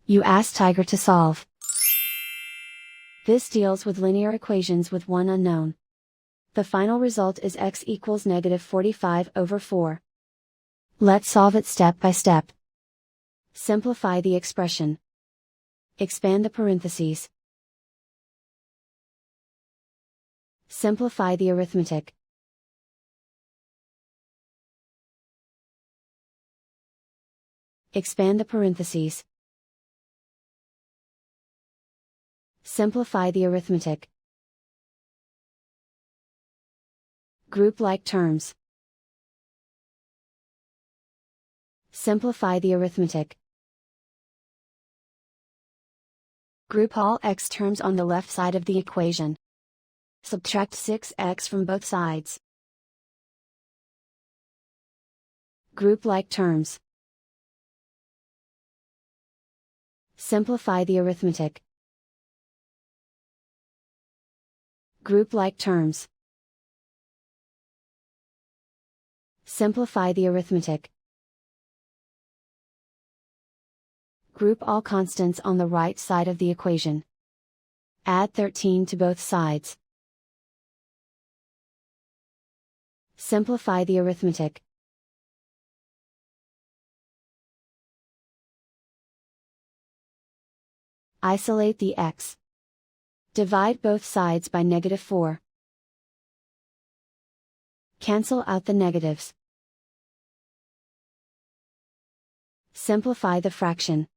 You ask Tiger to solve. This deals with linear equations with one unknown. The final result is x equals -45/4. Let's solve it step by step. Simplify the expression. Expand the parentheses. Simplify the arithmetic. Expand the parentheses. Simplify the arithmetic. Group like terms. Simplify the arithmetic. Group all x terms on the left side of the equation. Subtract 6x from both sides. Group like terms. Simplify the arithmetic. Group like terms. Simplify the arithmetic. Group all constants on the right side of the equation. Add 13 to both sides. Simplify the arithmetic. Isolate the x. Divide both sides by -4. Cancel out the negatives. Simplify the fraction.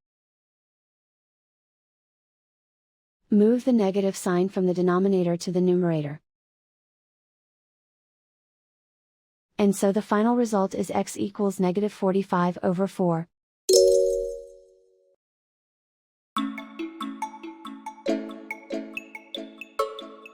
Move the negative sign from the denominator to the numerator. And so the final result is x equals -45/4.